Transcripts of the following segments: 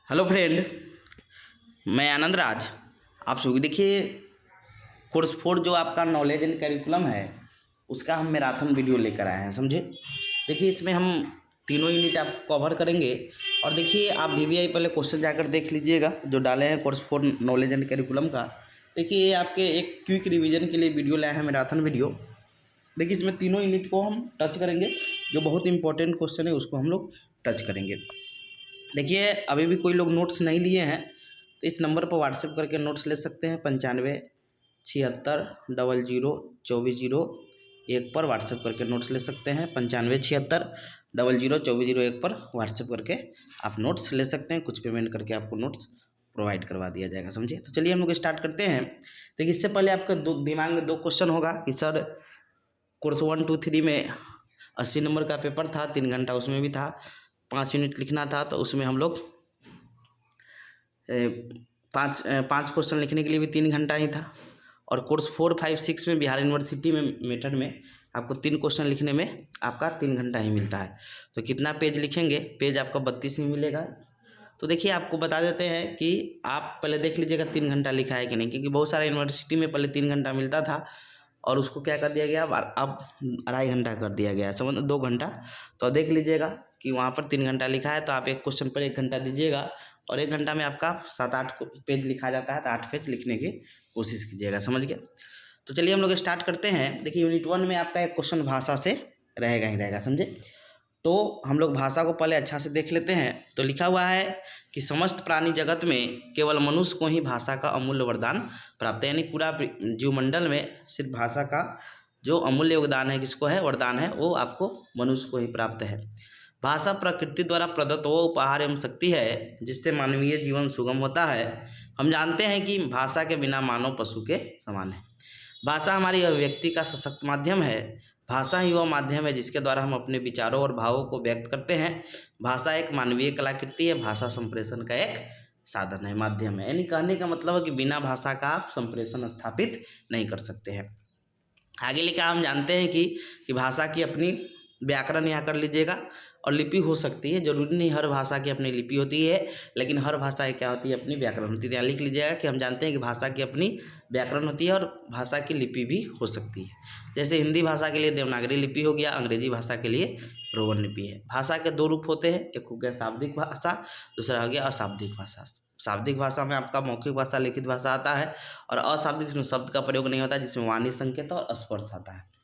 Hello friend, मैं आनंद राज। आप सभी देखिए, कोर्स 4 जो आपका नॉलेज एंड करिकुलम है उसका हम मैराथन वीडियो लेकर आए हैं। समझे? देखिए, इसमें हम तीनों यूनिट आप कवर करेंगे। और देखिए, आप VVI पहले क्वेश्चन जाकर देख लीजिएगा जो डाले हैं कोर्स 4 नॉलेज एंड करिकुलम का। देखिए, ये आपके एक क्विक रिवीजन के लिए वीडियो लाए हैं, मैराथन वीडियो। देखिए, इसमें तीनों यूनिट को हम टच करेंगे। जो बहुत इंपॉर्टेंट क्वेश्चन है उसको हम लोग टच करेंगे। देखिए, अभी भी कोई लोग नोट्स नहीं लिए हैं तो इस नंबर पर व्हाट्सएप करके नोट्स ले सकते हैं। 9576002401 पर व्हाट्सएप करके नोट्स ले सकते हैं। 9576002401 पर व्हाट्सएप करके आप नोट्स ले सकते हैं। कुछ पेमेंट करके आपको नोट्स प्रोवाइड करवा दिया जाएगा। समझिए? तो चलिए हम लोग स्टार्ट करते हैं। देखिए, इससे पहले आपके दिमाग में 2 क्वेश्चन होगा कि सर कोर्स 1, 2, 3 में 80 नंबर का पेपर था, 3 घंटा उसमें भी था, 5 यूनिट लिखना था, तो उसमें हम लोग 5 क्वेश्चन लिखने के लिए भी 3 घंटा ही था। और कोर्स 4, 5, 6 में बिहार यूनिवर्सिटी में मेथड में आपको 3 क्वेश्चन लिखने में आपका 3 घंटा ही मिलता है। तो कितना पेज लिखेंगे? पेज आपका 32 ही मिलेगा। तो देखिए, आपको बता देते हैं कि आप पहले देख लीजिएगा 3 घंटा लिखा है कि नहीं, क्योंकि बहुत सारे यूनिवर्सिटी में पहले 3 घंटा मिलता था और उसको क्या कर दिया गया, अब 2.5 घंटा कर दिया गया है। समझ, 2 घंटा। तो देख लीजिएगा कि वहाँ पर 3 घंटा लिखा है, तो आप एक क्वेश्चन पर 1 घंटा दीजिएगा और 1 घंटा में आपका 7-8 पेज लिखा जाता है, तो 8 पेज लिखने की कोशिश कीजिएगा। समझ गए? तो चलिए हम लोग स्टार्ट करते हैं। देखिए, यूनिट 1 में आपका एक क्वेश्चन भाषा से रहेगा ही रहेगा। समझे? तो हम लोग भाषा को पहले अच्छा से देख लेते हैं। तो लिखा हुआ है कि समस्त प्राणी जगत में केवल मनुष्य को ही भाषा का अमूल्य वरदान प्राप्त है। यानी पूरा जीवमंडल में सिर्फ भाषा का जो अमूल्य योगदान है, किसको है, वरदान है, वो आपको मनुष्य को ही प्राप्त है। भाषा प्रकृति द्वारा प्रदत्त वो उपहार एवं शक्ति है जिससे मानवीय जीवन सुगम होता है। हम जानते हैं कि भाषा के बिना मानव पशु के समान है। भाषा हमारी अभिव्यक्ति का सशक्त माध्यम है। भाषा ही वह माध्यम है जिसके द्वारा हम अपने विचारों और भावों को व्यक्त करते हैं। भाषा एक मानवीय कलाकृति है। भाषा संप्रेषण का एक साधन है, माध्यम है। यानी कहने का मतलब है कि बिना भाषा का आप संप्रेषण स्थापित नहीं कर सकते हैं। आगे लिखा, हम जानते हैं कि भाषा की अपनी व्याकरण यहाँ कर लीजिएगा और लिपि हो सकती है। जरूरी नहीं हर भाषा की अपनी लिपि होती है, लेकिन हर भाषा क्या होती है, अपनी व्याकरण होती है। यहाँ लिख लीजिएगा कि हम जानते हैं कि भाषा की अपनी व्याकरण होती है और भाषा की लिपि भी हो सकती है। जैसे हिंदी भाषा के लिए देवनागरी लिपि हो गया, अंग्रेजी भाषा के लिए रोमन लिपि है। भाषा के 2 रूप होते हैं, एक हो गया शाब्दिक भाषा, दूसरा हो गया अशाब्दिक भाषा। शाब्दिक भाषा में आपका मौखिक भाषा, लिखित भाषा आता है, और अशाब्दिक जिसमें शब्द का प्रयोग नहीं होता, जिसमें वाणी संकेत और स्पर्श आता है।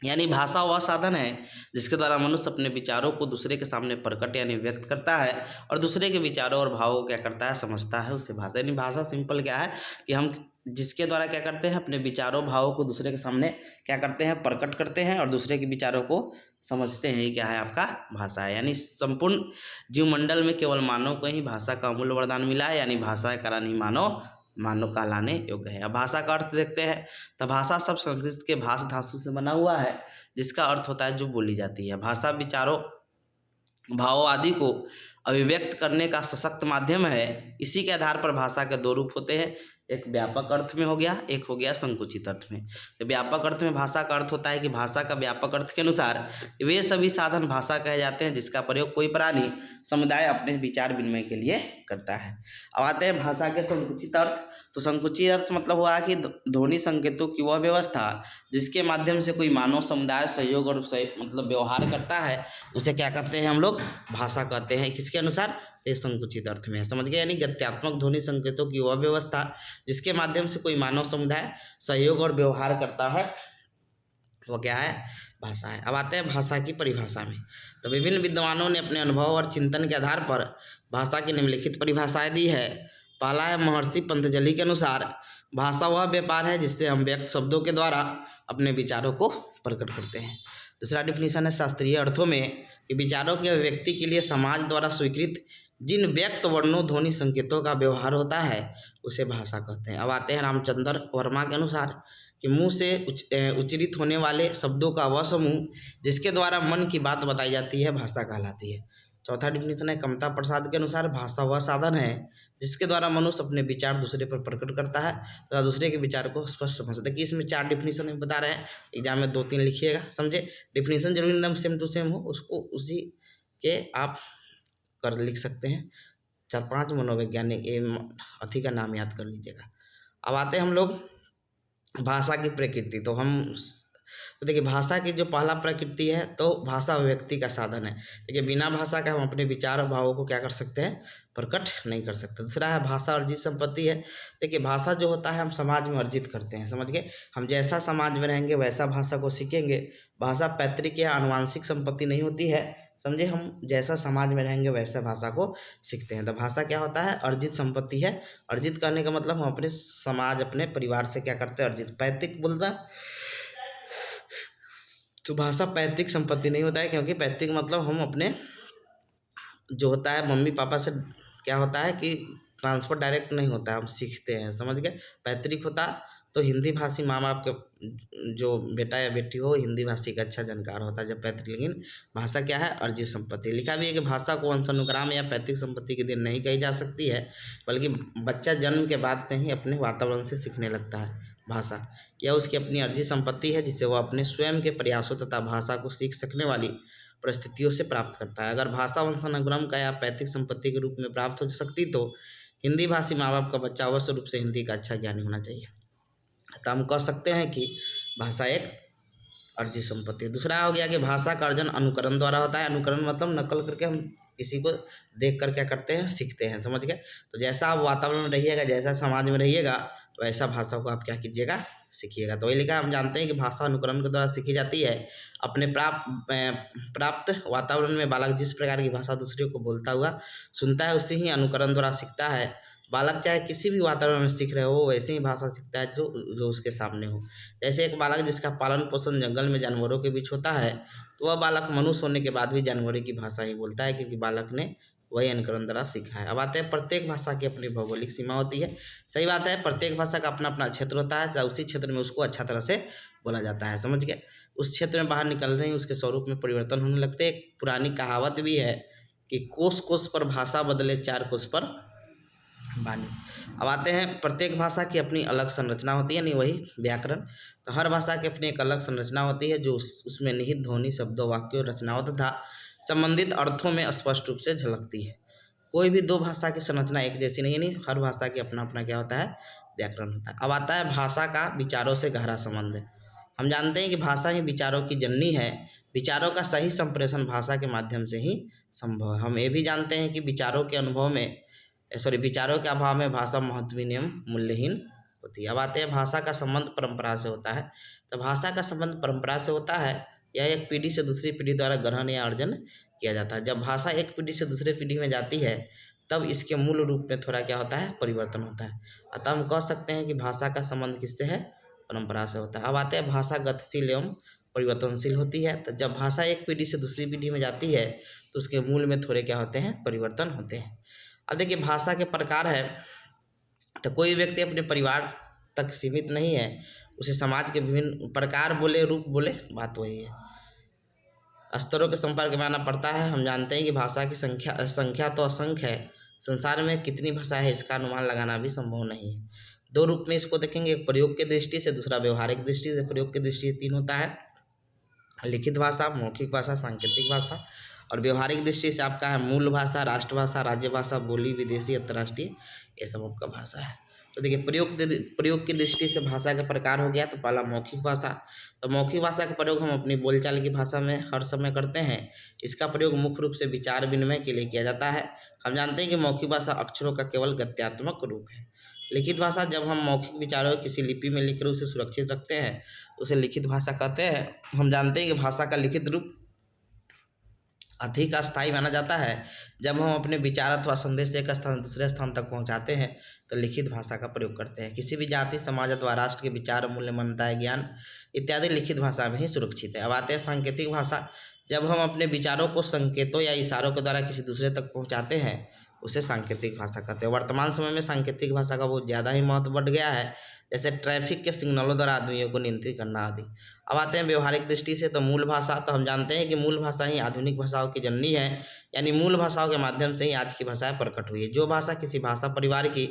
यानी भाषा वह साधन है जिसके द्वारा मनुष्य अपने विचारों को दूसरे के सामने प्रकट यानी व्यक्त करता है और दूसरे के विचारों और भावों को क्या करता है, समझता है, उसे भाषा। यानी भाषा सिंपल क्या है कि हम जिसके द्वारा क्या करते हैं, अपने विचारों भावों को दूसरे के सामने क्या करते हैं, प्रकट करते हैं और दूसरे के विचारों को समझते हैं। ये क्या है, आपका भाषा है। यानी संपूर्ण जीवमंडल में केवल मानव को ही भाषा का अमूल्य वरदान मिला है। यानी भाषा के कारण ही मानव कहलाने योग्य है। अब भाषा का अर्थ देखते हैं। तो भाषा शब्द संस्कृत के भाष धातु से बना हुआ है, जिसका अर्थ होता है जो बोली जाती है। भाषा विचारों, भावों आदि को अभिव्यक्त करने का सशक्त माध्यम है। इसी के आधार पर भाषा के 2 रूप होते हैं, एक व्यापक अर्थ में हो गया, एक हो गया संकुचित अर्थ में। तो व्यापक अर्थ में भाषा का अर्थ होता है कि भाषा का व्यापक अर्थ के अनुसार वे सभी साधन भाषा कहे जाते हैं जिसका प्रयोग कोई प्राणी समुदाय अपने विचार विनिमय के लिए करता है। अब आते हैं भाषा के संकुचित अर्थ। तो संकुचित अर्थ मतलब हुआ कि ध्वनि संकेतों की वह व्यवस्था जिसके माध्यम से कोई मानव समुदाय सहयोग और मतलब व्यवहार करता है, उसे क्या कहते हैं, हम लोग भाषा कहते हैं। किसके अनुसार? ये संकुचित अर्थ में है। समझ गए? यानी गत्यात्मक ध्वनि संकेतों की वह व्यवस्था जिसके माध्यम से कोई मानव समुदाय सहयोग और व्यवहार करता है, वो क्या है, भाषा है। अब आते हैं भाषा की परिभाषा में। तो विभिन्न विद्वानों ने अपने अनुभव और चिंतन के आधार पर भाषा की निम्नलिखित परिभाषाएं दी है। पहला है महर्षि पंतजलि के अनुसार, भाषा वह व्यापार है जिससे हम व्यक्त शब्दों के द्वारा अपने विचारों को प्रकट करते हैं। दूसरा डिफिनीशन है शास्त्रीय अर्थों में कि विचारों के अभिव्यक्ति के लिए समाज द्वारा स्वीकृत जिन व्यक्त वर्णों ध्वनि संकेतों का व्यवहार होता है उसे भाषा कहते हैं। अब आते हैं रामचंद्र वर्मा के अनुसार कि मुंह से उच्चरित होने वाले शब्दों का वह समूह जिसके द्वारा मन की बात बताई जाती है भाषा कहलाती है। चौथा डिफिनीशन है कमता प्रसाद के अनुसार, भाषा वह साधन है जिसके द्वारा मनुष्य अपने विचार दूसरे पर प्रकट करता है तथा दूसरे के विचार को स्पष्ट समझ सकता है। कि इसमें 4 डिफिनीशन में बता रहे हैं, एग्जाम में 2-3 लिखिएगा। समझे? डिफिनीशन जरूरी एकदम सेम टू सेम हो, उसको उसी के आप कर लिख सकते हैं। 4-5 मनोवैज्ञानिक अथी का नाम याद कर लीजिएगा। अब आते हैं हम लोग भाषा की प्रकृति। तो देखिए भाषा की जो पहला प्रकृति है तो भाषा अभिव्यक्ति का साधन है। देखिए बिना भाषा के हम अपने विचार और भावों को क्या कर सकते हैं, प्रकट नहीं कर सकते। दूसरा है भाषा अर्जित संपत्ति है। देखिए भाषा जो होता है हम समाज में अर्जित करते हैं, समझ गए। हम जैसा समाज में रहेंगे वैसा भाषा को सीखेंगे। भाषा पैतृक या आनुवांशिक संपत्ति नहीं होती है, समझे। हम जैसा समाज में रहेंगे वैसा भाषा को सीखते हैं। तो भाषा क्या होता है, अर्जित संपत्ति है। अर्जित करने का मतलब हम अपने समाज अपने परिवार से क्या करते हैं, अर्जित। पैतृक बोलता तो भाषा पैतृक संपत्ति नहीं होता है, क्योंकि पैतृक मतलब हम अपने जो होता है मम्मी पापा से क्या होता है कि ट्रांसफ़र डायरेक्ट नहीं होता है, हम सीखते हैं, समझ गए। पैतृक होता तो हिंदी भाषी माँ बाप के जो बेटा या बेटी हो हिंदी भाषी का अच्छा जानकार होता है जब पैतृक। लेकिन भाषा क्या है, अर्जित संपत्ति। लिखा भी है कि भाषा को वंशानुक्रम या पैतृक संपत्ति के दिन नहीं कही जा सकती है, बल्कि बच्चा जन्म के बाद से ही अपने वातावरण से सीखने लगता है भाषा। यह उसकी अपनी अर्जित संपत्ति है जिससे वह अपने स्वयं के प्रयासों तथा भाषा को सीख सकने वाली परिस्थितियों से प्राप्त करता है। अगर भाषा वंशानुक्रम का या पैतृक संपत्ति के रूप में प्राप्त हो सकती तो हिंदी भाषी माँ बाप का बच्चा अवश्य रूप से हिंदी का अच्छा ज्ञानी होना चाहिए। तो हम कह सकते हैं कि भाषा एक अर्जित संपत्ति है। दूसरा हो गया कि भाषा का अर्जन अनुकरण द्वारा होता है। अनुकरण मतलब नकल करके हम किसी को देख कर क्या करते हैं, सीखते हैं, समझ गए। तो जैसा आप वातावरण में रहिएगा, जैसा समाज में रहिएगा, तो ऐसा भाषा को आप क्या कीजिएगा, सीखिएगा। तो वही लिखा, हम जानते हैं कि भाषा अनुकरण के द्वारा सीखी जाती है। अपने प्राप्त वातावरण में बालक जिस प्रकार की भाषा दूसरे को बोलता हुआ सुनता है, उससे ही अनुकरण द्वारा सीखता है। बालक चाहे किसी भी वातावरण में सीख रहे हो वैसे ही भाषा सीखता है जो उसके सामने हो। जैसे एक बालक जिसका पालन पोषण जंगल में जानवरों के बीच होता है, तो वह बालक मनुष्य होने के बाद भी जानवरों की भाषा ही बोलता है, क्योंकि बालक ने वही अनुकरण द्वारा सीखा है। अब आते हैं प्रत्येक भाषा की अपनी भौगोलिक सीमा होती है। सही बात है, प्रत्येक भाषा का अपना अपना क्षेत्र होता है, उसी क्षेत्र में उसको अच्छा तरह से बोला जाता है, समझ गए। उस क्षेत्र में बाहर निकलते ही उसके स्वरूप में परिवर्तन होने लगते हैं। एक पुरानी कहावत भी है कि कोस कोस पर भाषा बदले, 4 कोस पर वाणी। अब आते हैं प्रत्येक भाषा की अपनी अलग संरचना होती है, नहीं वही व्याकरण। तो हर भाषा की अपनी एक अलग संरचना होती है जो उसमें निहित ध्वनि, शब्दों, वाक्यों, रचनाओं तथा संबंधित अर्थों में स्पष्ट रूप से झलकती है। कोई भी दो भाषा की संरचना एक जैसी नहीं, हर भाषा की अपना अपना क्या होता है, व्याकरण होता है। अब आता है भाषा का विचारों से गहरा संबंध है। हम जानते हैं कि भाषा ही विचारों की जननी है। विचारों का सही संप्रेषण भाषा के माध्यम से ही संभव है। हम ये भी जानते हैं कि विचारों के अभाव में भाषा महत्वहीन एवं मूल्यहीन होती है। अब आते हैं भाषा का संबंध परंपरा से होता है। तो भाषा का संबंध परंपरा से होता है। यह एक पीढ़ी से दूसरी पीढ़ी द्वारा ग्रहण या अर्जन किया जाता है। जब भाषा एक पीढ़ी से दूसरे पीढ़ी में जाती है तब इसके मूल रूप में थोड़ा क्या होता है, परिवर्तन होता है। अतः हम कह सकते हैं कि भाषा का संबंध किससे है, परंपरा से होता है। अब आते हैं भाषा गतिशील एवं परिवर्तनशील होती है। तो जब भाषा एक पीढ़ी से दूसरी पीढ़ी में जाती है तो उसके मूल में थोड़े क्या होते हैं, परिवर्तन होते हैं। अब देखिए भाषा के प्रकार है। तो कोई व्यक्ति अपने परिवार तक सीमित नहीं है, उसे समाज के विभिन्न प्रकार बोले, रूप बोले, बात वही है। स्तरों के संपर्क में आना पड़ता है। हम जानते हैं कि भाषा की संख्या तो असंख्य है। संसार में कितनी भाषा है इसका अनुमान लगाना भी संभव नहीं है। 2 रूप में इसको देखेंगे, एक प्रयोग की दृष्टि से, दूसरा व्यवहारिक दृष्टि से। प्रयोग की दृष्टि से 3 होता है, लिखित भाषा, मौखिक भाषा, सांकेतिक भाषा। और व्यवहारिक दृष्टि से आपका है मूल भाषा, राष्ट्रभाषा, राज्य भाषा, बोली, विदेशी, अंतर्राष्ट्रीय, ये सब आपका भाषा है। तो देखिए प्रयोग की दृष्टि से भाषा का प्रकार हो गया। तो पहला मौखिक भाषा। तो मौखिक भाषा का प्रयोग हम अपनी बोलचाल की भाषा में हर समय करते हैं। इसका प्रयोग मुख्य रूप से विचार विनिमय के लिए किया जाता है। हम जानते हैं कि मौखिक भाषा अक्षरों का केवल गत्यात्मक रूप है। लिखित भाषा, जब हम मौखिक विचारों को किसी लिपि में लिखकर उसे सुरक्षित रखते हैं तो उसे लिखित भाषा कहते हैं। हम जानते हैं कि भाषा का लिखित रूप अधिक अस्थायी माना जाता है। जब हम अपने विचार अथवा संदेश एक स्थान दूसरे स्थान तक पहुंचाते हैं तो लिखित भाषा का प्रयोग करते हैं। किसी भी जाति, समाज अथवा राष्ट्र के विचार, मूल्य, मान्यताएं, ज्ञान इत्यादि लिखित भाषा में ही सुरक्षित है। अब आते हैं सांकेतिक भाषा। जब हम अपने विचारों को संकेतों या इशारों के द्वारा किसी दूसरे तक पहुँचाते हैं उसे सांकेतिक भाषा कहते हैं। वर्तमान समय में सांकेतिक भाषा का बहुत ज़्यादा ही महत्व बढ़ गया है, जैसे ट्रैफिक के सिग्नलों द्वारा आदमियों को नियंत्रित करना आदि। अब आते हैं व्यवहारिक दृष्टि से। तो मूल भाषा, तो हम जानते हैं कि मूल भाषा ही आधुनिक भाषाओं की जननी है, यानी मूल भाषाओं के माध्यम से ही आज की भाषाएं प्रकट हुई है। जो भाषा किसी भाषा परिवार की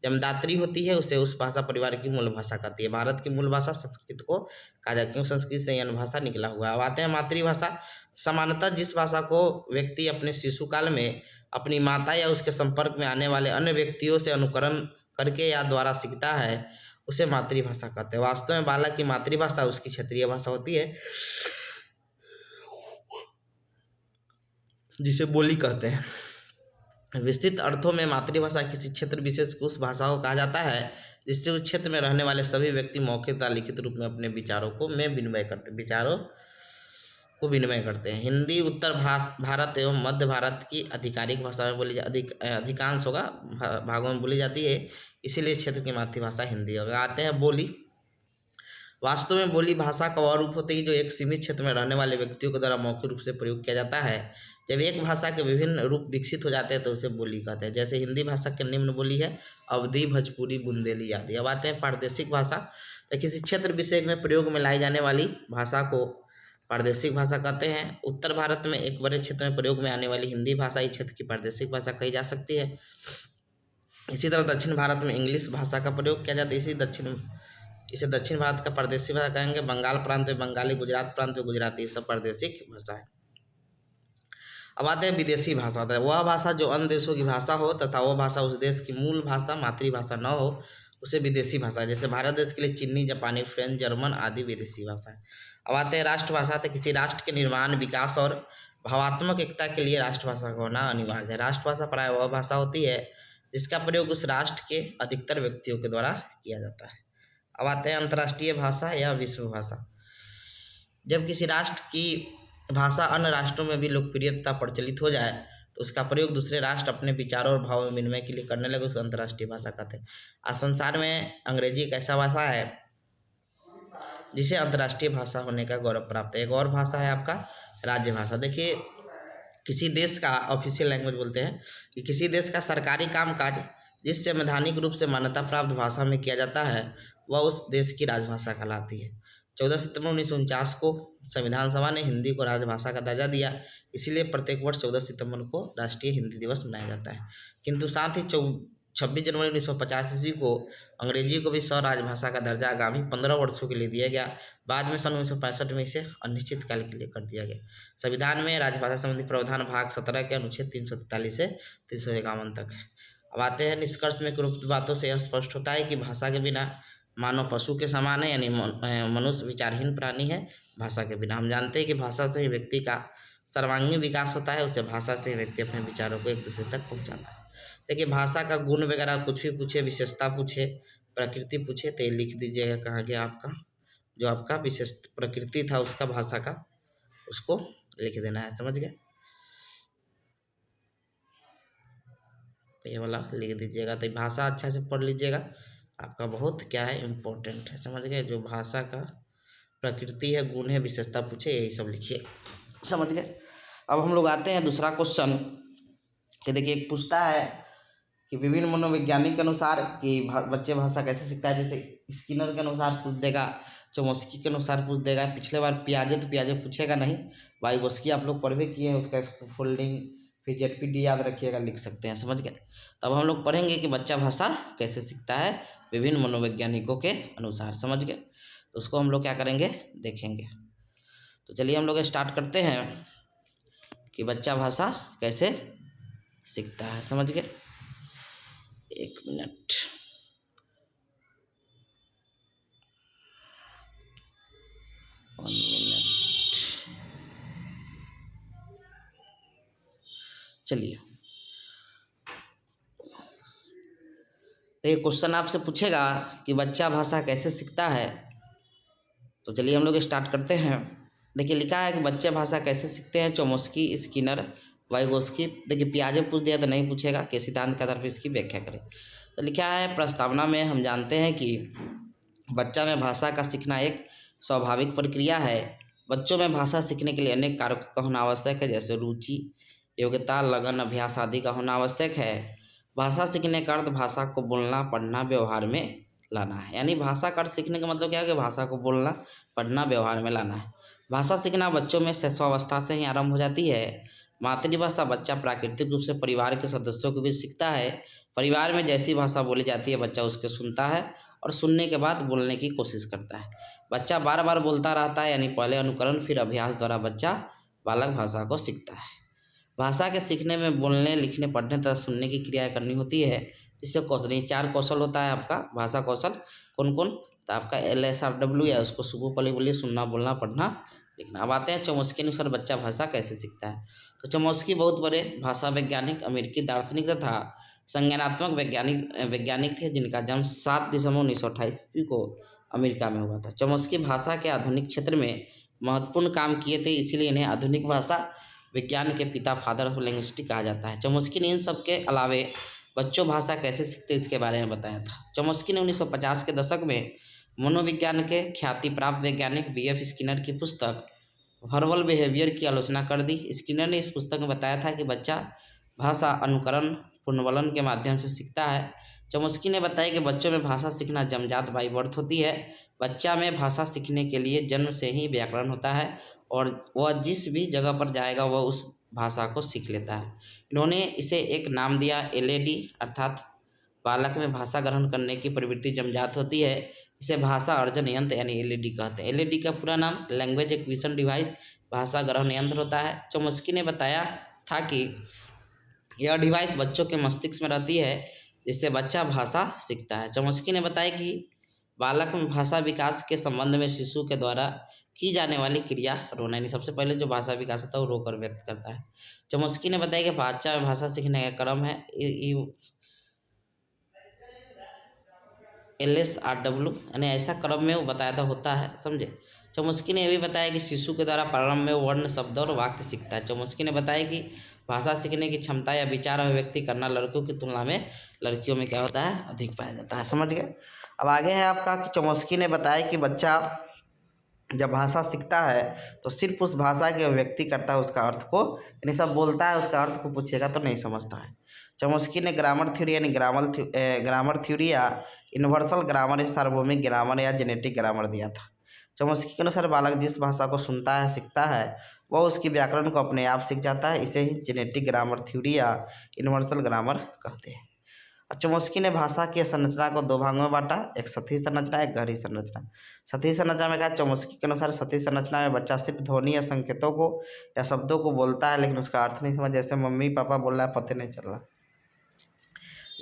जन्मदात्री होती है उसे उस भाषा परिवार की मूल भाषा कहती है। भारत की मूल भाषा संस्कृत को कहा जाता है, क्योंकि संस्कृत से अन्य भाषा निकला हुआ है। अब आते हैं मातृभाषा। सामान्यतः जिस भाषा को व्यक्ति अपने शिशुकाल में अपनी माता या उसके संपर्क में आने वाले अन्य व्यक्तियों से अनुकरण करके या द्वारा सीखता है उसे मातृभाषा कहते हैं। वास्तव में बालक की मातृभाषा उसकी क्षेत्रीय भाषा होती है, जिसे बोली कहते हैं। विस्तृत अर्थों में मातृभाषा किसी क्षेत्र विशेष को उस भाषा को कहा जाता है जिससे उस क्षेत्र में रहने वाले सभी व्यक्ति मौखिक या लिखित रूप में अपने विचारों को विनिमय करते हैं। हिंदी उत्तर भारत एवं मध्य भारत की आधिकारिक भाषा में अधिकांश भागों में बोली जाती है, इसीलिए क्षेत्र की मातृभाषा हिंदी होगा। आते हैं बोली। वास्तव में बोली भाषा का वह रूप होती है जो एक सीमित क्षेत्र में रहने वाले व्यक्तियों के द्वारा मौखिक रूप से प्रयोग किया जाता है। जब एक भाषा के विभिन्न रूप विकसित हो जाते हैं तो उसे बोली कहते हैं। जैसे हिंदी भाषा के निम्न बोली है अवधी, भोजपुरी, बुंदेली आदि। अब आते हैं प्रादेशिक भाषा। तो किसी क्षेत्र विशेष में प्रयोग में लाई जाने वाली भाषा को प्रादेशिक भाषा कहते हैं। उत्तर भारत में एक बड़े क्षेत्र में प्रयोग में आने वाली हिंदी भाषा इस क्षेत्र की प्रादेशिक भाषा कही जा सकती है। इसी तरह दक्षिण भारत में इंग्लिश भाषा का प्रयोग किया जाता है, इसे दक्षिण भारत का प्रादेशिक भाषा कहेंगे। बंगाल प्रांत में बंगाली, गुजरात प्रांत में गुजराती, ये सब प्रादेशिक भाषा है। अब आते हैं विदेशी भाषा। वह भाषा जो अन्य देशों की भाषा हो तथा वह भाषा उस देश की मूल भाषा मातृभाषा न हो उसे विदेशी भाषा है। जैसे भारत देश के लिए चीनी, जापानी, फ्रेंच, जर्मन आदि विदेशी भाषा है। अब आते हैं राष्ट्रभाषा। तो किसी राष्ट्र के निर्माण, विकास और भावात्मक एकता के लिए राष्ट्रभाषा का होना अनिवार्य है। राष्ट्रभाषा प्राय वह भाषा होती है जिसका प्रयोग उस राष्ट्र के अधिकतर व्यक्तियों के द्वारा किया जाता है। अब आते हैं अंतर्राष्ट्रीय भाषा या विश्व भाषा। जब किसी राष्ट्र की भाषा अन्य राष्ट्रों में भी लोकप्रियता प्रचलित हो जाए तो उसका प्रयोग दूसरे राष्ट्र अपने विचारों और भावों में विनिमय के लिए करने लगे, उसे अंतर्राष्ट्रीय भाषा कहते हैं। आज संसार में अंग्रेजी एक ऐसा भाषा है जिसे अंतर्राष्ट्रीय भाषा होने का गौरव प्राप्त है। एक और भाषा है आपका राज्य भाषा। देखिए, किसी देश का ऑफिशियल लैंग्वेज बोलते हैं कि किसी देश का सरकारी कामकाज जिस संवैधानिक रूप से मान्यता प्राप्त भाषा में किया जाता है वह उस देश की राजभाषा कहलाती है। 14 सितंबर 1949 को संविधान सभा ने हिंदी को राजभाषा का दर्जा दिया, इसीलिए प्रत्येक वर्ष 14 सितंबर को राष्ट्रीय हिंदी दिवस मनाया जाता है। किंतु साथ ही 26 जनवरी 1950 ईस्वी को अंग्रेजी को भी राजभाषा का दर्जा आगामी 15 वर्षों के लिए दिया गया। बाद में सन 1965 में इसे अनिश्चित काल के लिए कर दिया गया। संविधान में राजभाषा संबंधी प्रावधान भाग 17 के अनुच्छेद 343 से 351 तक है। अब आते हैं निष्कर्ष में। उपरोक्त बातों से यह स्पष्ट होता है कि भाषा के बिना मानव पशु के समान है, यानी मनुष्य विचारहीन प्राणी है। भाषा के बिना हम जानते हैं कि भाषा से ही व्यक्ति का सर्वांगीण विकास होता है, उसे भाषा से ही व्यक्ति अपने विचारों को एक दूसरे तक पहुंचाता है। देखिए, भाषा का गुण वगैरह कुछ भी पूछे, विशेषता पूछे, प्रकृति पूछे तो ये लिख दीजिएगा कहाँ गया आपका जो आपका विशेष प्रकृति था उसका भाषा का, उसको लिख देना है। समझ गए? तो ये वाला लिख दीजिएगा। तो भाषा अच्छा से पढ़ लीजिएगा, आपका बहुत क्या है इम्पोर्टेंट है। समझ गए? जो भाषा का प्रकृति है, गुण है, विशेषता पूछे, यही सब लिखिए। समझ गए? अब हम लोग आते हैं दूसरा क्वेश्चन कि देखिए, एक पूछता है कि विभिन्न मनोवैज्ञानिक के अनुसार कि बच्चे भाषा कैसे सीखता है। जैसे स्किनर के अनुसार पूछ देगा, चोमस्की के अनुसार पूछ देगा। पिछले बार पियाजे पूछेगा नहीं, वाइगोस्की आप लोग पढ़वे किए हैं, उसका फोल्डिंग फिर ZPD याद रखिएगा, लिख सकते हैं। समझ गए? तब हम लोग पढ़ेंगे कि बच्चा भाषा कैसे सीखता है विभिन्न मनोवैज्ञानिकों के अनुसार। समझ गए? तो उसको हम लोग क्या करेंगे, देखेंगे। तो चलिए हम लोग स्टार्ट करते हैं कि बच्चा भाषा कैसे सीखता है। समझ गए? 1 मिनट। चलिए, तो ये क्वेश्चन आपसे पूछेगा कि बच्चा भाषा कैसे सीखता है। तो चलिए हम लोग स्टार्ट करते हैं। देखिए, लिखा है कि बच्चे भाषा कैसे सीखते हैं, चोमस्की, स्किनर, वाइगोस्की। देखिए, पियाजे पूछ दिया तो नहीं पूछेगा कि सिद्धांत के आधार पर इसकी व्याख्या करें। तो लिखा है प्रस्तावना में हम जानते हैं कि बच्चा में भाषा का सीखना एक स्वाभाविक प्रक्रिया है। बच्चों में भाषा सीखने के लिए अनेक कारकों का होना आवश्यक है, जैसे रुचि, योग्यता, लगन, अभ्यास आदि का होना आवश्यक है। भाषा सीखने का अर्थ भाषा को बोलना, पढ़ना, व्यवहार में लाना है। यानी भाषा का अर्थ सीखने का मतलब क्या है कि भाषा को बोलना, पढ़ना, व्यवहार में लाना है। भाषा सीखना बच्चों में शैशवावस्था से ही आरंभ हो जाती है। मातृभाषा बच्चा प्राकृतिक रूप से परिवार के सदस्यों को भी सीखता है। परिवार में जैसी भाषा बोली जाती है बच्चा उसके सुनता है और सुनने के बाद बोलने की कोशिश करता है। बच्चा बार बार बोलता रहता है, यानी पहले अनुकरण फिर अभ्यास द्वारा बच्चा बालक भाषा को सीखता है। भाषा के सीखने में बोलने, लिखने, पढ़ने तथा सुनने की क्रियाएं करनी होती है। इससे कौशल, ये 4 कौशल होता है आपका भाषा कौशल। कौन कौन? तो आपका LSRW या उसको सुबह बोलिए, सुनना, बोलना, पढ़ना, लिखना। अब आते हैं चॉम्स्की अनुसार बच्चा भाषा कैसे सीखता है। तो चॉम्स्की बहुत बड़े भाषा वैज्ञानिक, अमेरिकी दार्शनिक तथा संज्ञानात्मक वैज्ञानिक थे, जिनका जन्म 7 दिसंबर 1928 ईस्वी को अमेरिका में हुआ था। चॉम्स्की भाषा के आधुनिक क्षेत्र में महत्वपूर्ण काम किए थे, इसीलिए इन्हें आधुनिक भाषा विज्ञान के पिता, फादर ऑफ लिंग्विस्टिक्स कहा जाता है। चॉम्स्की ने इन सब के अलावे बच्चों भाषा कैसे सीखते इसके बारे में बताया था। चॉम्स्की ने 1950 के दशक में मनोविज्ञान के ख्याति प्राप्त वैज्ञानिक BF स्किनर की पुस्तक वर्बल बिहेवियर की आलोचना कर दी। स्किनर ने इस पुस्तक में बताया था कि बच्चा भाषा अनुकरण, पुनर्वलन के माध्यम से सीखता है। चॉम्स्की ने बताया कि बच्चों में भाषा सीखना जन्मजात बाई बर्थ होती है। बच्चा में भाषा सीखने के लिए जन्म से ही व्याकरण होता है और वह जिस भी जगह पर जाएगा वह उस भाषा को सीख लेता है। इन्होंने इसे एक नाम दिया LAD, अर्थात बालक में भाषा ग्रहण करने की प्रवृत्ति जन्मजात होती है। इसे भाषा अर्जन यंत्र यानी LAD कहते हैं। LAD का पूरा नाम लैंग्वेज एक्विजिशन डिवाइस, भाषा ग्रहण यंत्र होता है। चॉम्स्की ने बताया था कि यह डिवाइस बच्चों के मस्तिष्क में रहती है, जिससे बच्चा भाषा सीखता है। चॉम्स्की ने बताया कि बालक में भाषा विकास के संबंध में शिशु के द्वारा की जाने वाली क्रिया रोना, यानी सबसे पहले जो भाषा विकास होता है वो रोकर व्यक्त करता है। चॉम्स्की ने बताया कि बच्चा में भाषा सीखने का क्रम है LSRW, यानी ऐसा क्रम में वो बताया था होता है, समझे। चॉम्स्की ने यह भी बताया कि शिशु के द्वारा प्रारंभ में वर्ण, शब्द और वाक्य सीखता है। चॉम्स्की ने बताया कि भाषा सीखने की क्षमता या विचार अभिव्यक्ति करना लड़कों की तुलना में लड़कियों में क्या होता है, अधिक पाया जाता है। समझ गए। अब आगे है आपका कि चॉम्स्की ने बताया कि बच्चा जब भाषा सीखता है तो सिर्फ उस भाषा की अभिव्यक्ति करता है, उसका अर्थ को, यानी सब बोलता है, उसका अर्थ को पूछेगा तो नहीं समझता है। चॉम्स्की ने ग्रामर थ्योरी यानी ग्रामर थ्योरी या यूनिवर्सल ग्रामर या सार्वभौमिक ग्रामर या जेनेटिक ग्रामर दिया था। चॉम्स्की के अनुसार बालक जिस भाषा को सुनता है, सीखता है, वह उसकी व्याकरण को अपने आप सीख जाता है। इसे ही जेनेटिक ग्रामर थ्योरी या यूनिवर्सल ग्रामर कहते हैं। चॉम्स्की ने भाषा की संरचना को 2 भागों में बांटा, एक सतही संरचना, एक गहरी संरचना। सतही संरचना में कहा, चॉम्स्की के अनुसार सतही संरचना में बच्चा सिर्फ ध्वनि या संकेतों को या शब्दों को बोलता है, लेकिन उसका अर्थ नहीं समझ, जैसे मम्मी पापा बोल रहा है, पता नहीं चल रहा।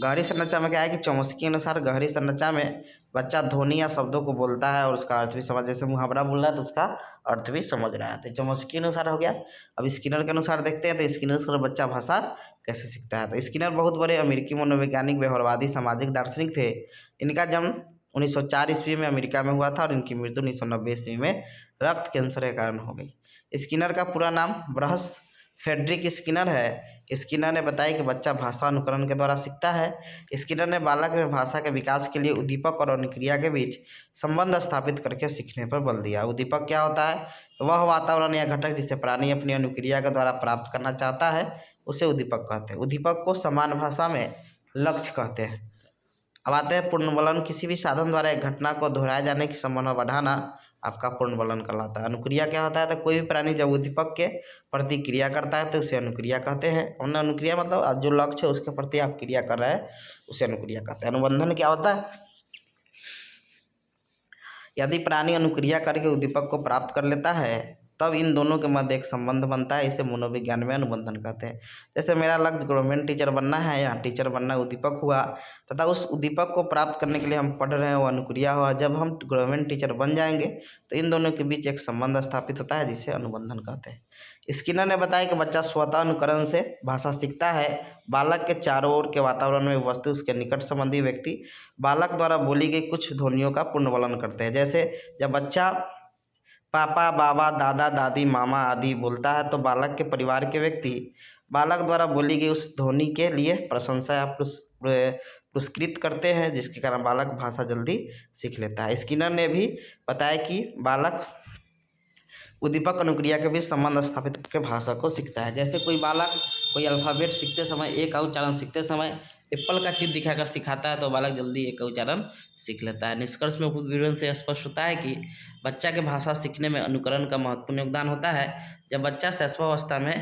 गहरी संरचना में क्या है कि चॉम्स्की के अनुसार गहरी संरचना में बच्चा ध्वनि या शब्दों को बोलता है और उसका अर्थ भी समझ, जैसे मुहावरा बोल रहा है तो उसका अर्थ भी समझ रहा है। तो चॉम्स्की के अनुसार हो गया। अब स्किनर के अनुसार देखते हैं, तो स्किनर के अनुसार बच्चा भाषा कैसे सीखता है। तो स्किनर बहुत बड़े अमेरिकी मनोवैज्ञानिक, व्यवहारवादी, सामाजिक दार्शनिक थे। इनका जन्म 1904 ईस्वी में अमेरिका में हुआ था और इनकी मृत्यु 1990 ईस्वी में रक्त कैंसर के कारण हो गई। स्किनर का पूरा नाम ब्रहस फ्रेडरिक स्किनर है। स्किनर ने बताया कि बच्चा भाषा अनुकरण के द्वारा सीखता है। स्किनर ने बालक में भाषा के विकास के लिए उद्दीपक और अनुक्रिया के बीच संबंध स्थापित करके सीखने पर बल दिया। उद्दीपक क्या होता है? तो वह वातावरण या घटक जिसे प्राणी अपनी अनुक्रिया के द्वारा प्राप्त करना चाहता है, उसे उद्दीपक कहते हैं। उद्दीपक को समान भाषा में लक्ष्य कहते हैं। अब आते हैं पुनर्वलन। किसी भी साधन द्वारा एक घटना को दोहराए जाने की संभावना बढ़ाना आपका पुनर्वलन कहलाता है। अनुक्रिया क्या होता है? तो कोई भी प्राणी जब उद्दीपक के प्रति क्रिया करता है तो उसे अनुक्रिया कहते हैं। और अनुक्रिया मतलब आप जो लक्ष्य है उसके प्रति आप क्रिया कर रहे हैं, उसे अनुक्रिया कहते हैं। अनुबंधन क्या होता है? यदि प्राणी अनुक्रिया करके उद्दीपक को प्राप्त कर लेता है तब इन दोनों के मध्य एक संबंध बनता है, इसे मनोविज्ञान में अनुबंधन कहते हैं। जैसे मेरा लक्ष्य गवर्नमेंट टीचर बनना है या टीचर बनना उद्दीपक हुआ, तथा उस उद्दीपक को प्राप्त करने के लिए हम पढ़ रहे हैं, वो अनुक्रिया हुआ। जब हम गवर्नमेंट टीचर बन जाएंगे तो इन दोनों के बीच एक संबंध स्थापित होता है, जिसे अनुबंधन कहते हैं। स्किनर ने बताया कि बच्चा स्वतः अनुकरण से भाषा सीखता है। बालक के चारों ओर के वातावरण में वस्तु, उसके निकट संबंधी व्यक्ति बालक द्वारा बोली गई कुछ ध्वनियों का पुनर्वलन करते हैं। जैसे जब बच्चा पापा, बाबा, दादा, दादी, मामा आदि बोलता है तो बालक के परिवार के व्यक्ति बालक द्वारा बोली गई उस ध्वनि के लिए प्रशंसा या पुरस्कृत करते हैं, जिसके कारण बालक भाषा जल्दी सीख लेता है। स्किनर ने भी बताया कि बालक उद्दीपक अनुक्रिया के बीच संबंध स्थापित करके भाषा को सीखता है। जैसे कोई बालक कोई अल्फ़ाबेट सीखते समय, एक का उच्चारण सीखते समय एप्पल का चित्र दिखाकर सिखाता है तो बालक जल्दी एक का उच्चारण सीख लेता है। निष्कर्ष में उक्त विवरण से स्पष्ट होता है कि बच्चा के भाषा सीखने में अनुकरण का महत्वपूर्ण योगदान होता है। जब बच्चा शैशवावस्था में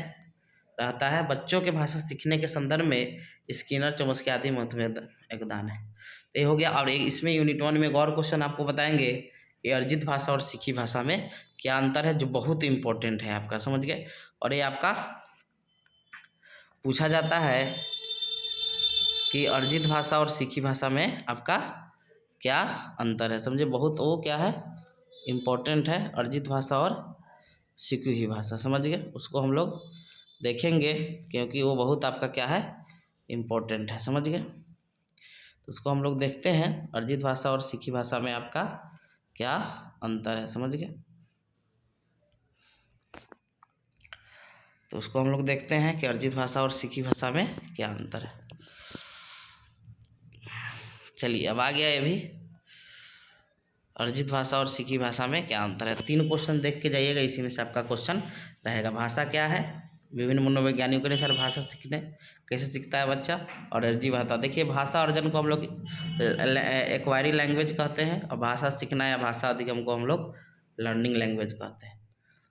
रहता है, बच्चों के भाषा सीखने के संदर्भ में स्किनर, चॉम्स्की आदि महत्वपूर्ण योगदान है। तो ये हो गया। और इसमें यूनिट 1 में गौर क्वेश्चन आपको बताएंगे कि अर्जित भाषा और सीखी भाषा में क्या अंतर है, जो बहुत इंपॉर्टेंट है आपका, समझ गए। और ये आपका पूछा जाता है कि अर्जित भाषा और सीखी भाषा में आपका क्या अंतर है। समझे, बहुत वो क्या है, इम्पोर्टेंट है अर्जित भाषा और सीखी हुई भाषा। समझ गए, उसको हम लोग देखेंगे क्योंकि वो बहुत आपका क्या है, इम्पोर्टेंट है। समझ गए, तो उसको हम लोग देखते हैं, अर्जित भाषा और सीखी भाषा में आपका क्या अंतर है। समझ गए, तो उसको हम लोग देखते हैं कि अर्जित भाषा और सीखी भाषा में क्या अंतर है। चलिए, अब आ गया ये भी, अर्जित भाषा और सीखी भाषा में क्या अंतर है। 3 क्वेश्चन देख के जाइएगा, इसी में से आपका क्वेश्चन रहेगा। भाषा क्या है, विभिन्न मनोवैज्ञानिकों के अनुसार भाषा सीखने कैसे सीखता है बच्चा, और अर्जित भाषा। देखिए, भाषा अर्जन को हम लोग एक्वायरी लैंग्वेज कहते हैं, और भाषा सीखना या भाषा अधिगम को हम लोग लर्निंग लैंग्वेज कहते हैं।